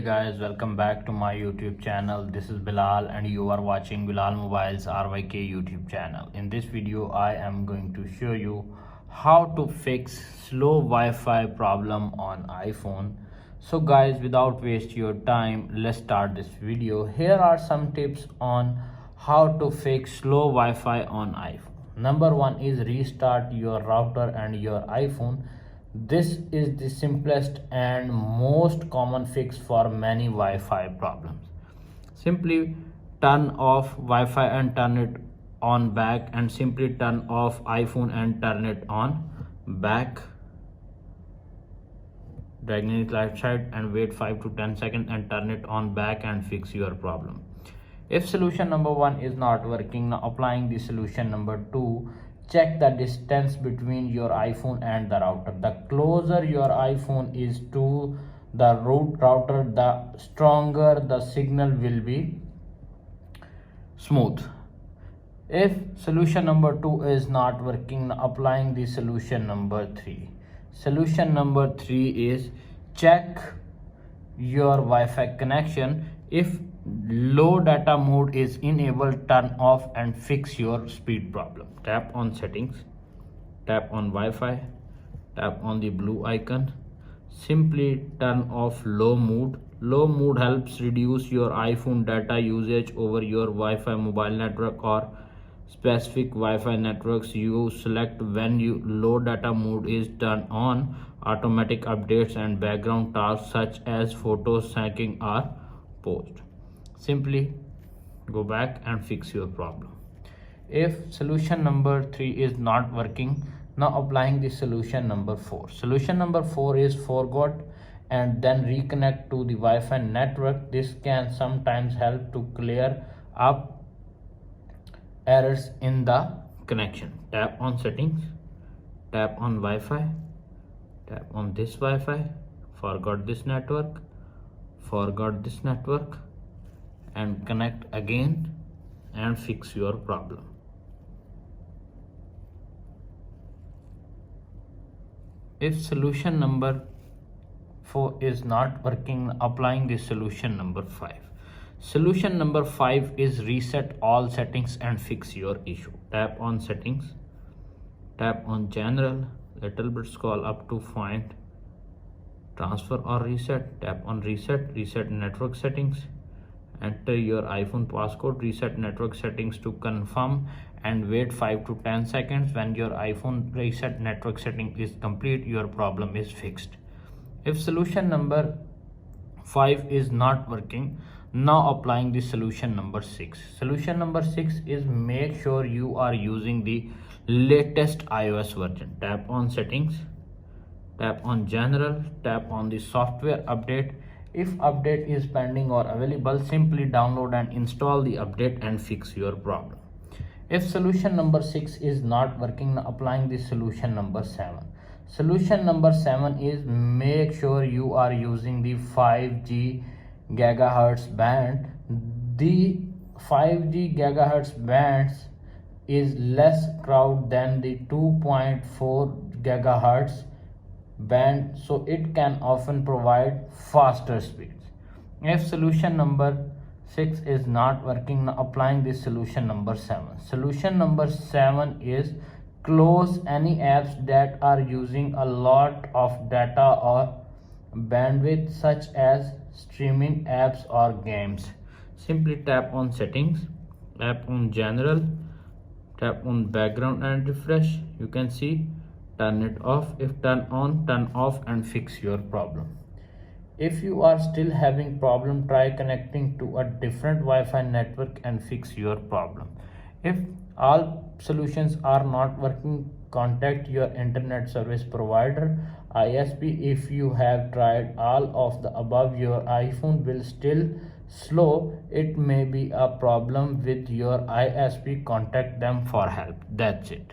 Hey guys, welcome back to my YouTube channel. This is Bilal and you are watching Bilal Mobiles RYK YouTube channel. In this video I am going to show you how to fix slow Wi-Fi problem on iPhone. So guys, without waste your time, let's start this video. Here are some tips on how to fix slow Wi-Fi on iPhone. Number one is restart your router and your iPhone. This is the simplest and most common fix for many Wi-Fi problems. Simply turn off Wi-Fi and turn it on back, and simply turn off iPhone and turn it on back. Diagonally left side and wait 5 to 10 seconds and turn it on back and fix your problem. If solution number one is not working, now applying the solution number two. Check the distance between your iPhone and the router. The closer your iPhone is to the router, the stronger the signal will be smooth. If solution number two is not working, applying the solution number three. Solution number three is check your Wi-Fi connection. If low data mode is enabled, turn off and fix your speed problem. Tap on settings, tap on Wi-Fi, tap on the blue icon. Simply turn off low mode. Low mode helps reduce your iPhone data usage over your Wi-Fi mobile network or specific Wi-Fi networks you select. When your low data mode is turned on, automatic updates and background tasks such as photo syncing are paused. Simply go back and fix your problem. If solution number three is not working, now applying the solution number four. Solution number four is forgot and then reconnect to the Wi-Fi network. This can sometimes help to clear up errors in the connection. Tap on settings, tap on Wi-Fi, tap on this Wi-Fi, forgot this network, and connect again and fix your problem. If solution number 4 is not working, applying the solution number 5. Solution number 5 is reset all settings and fix your issue. Tap on settings, tap on general, little bit scroll up to find transfer or reset. Tap on reset, reset network settings. Enter your iPhone passcode, reset network settings to confirm, and wait 5 to 10 seconds. When your iPhone reset network setting is complete, your problem is fixed. If solution number 5 is not working, now applying the solution number 6. Solution number 6 is make sure you are using the latest iOS version. Tap on settings, tap on general, tap on the software update. If update is pending or available, simply download and install the update and fix your problem. If solution number 6 is not working, applying the solution number 7. Solution number 7 is make sure you are using the 5G gigahertz band. The 5G gigahertz bands is less crowded than the 2.4 gigahertz band, so it can often provide faster speeds. If solution number 6 is not working, applying the solution number 7. Solution number 7 is close any apps that are using a lot of data or bandwidth, such as streaming apps or games. Simply tap on settings, tap on general, tap on background and refresh. You can see turn it off. If turn on, turn off and fix your problem. If you are still having problem, try connecting to a different Wi-Fi network and fix your problem. If all solutions are not working, contact your internet service provider ISP. If you have tried all of the above, your iPhone will still slow, it may be a problem with your ISP. Contact them for help. That's it.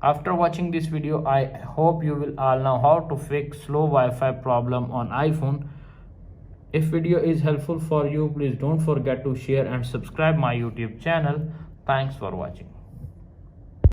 After watching this video, I hope you will all know how to fix slow Wi-Fi problem on iPhone. If video is helpful for you, please don't forget to share and subscribe my YouTube channel. Thanks for watching.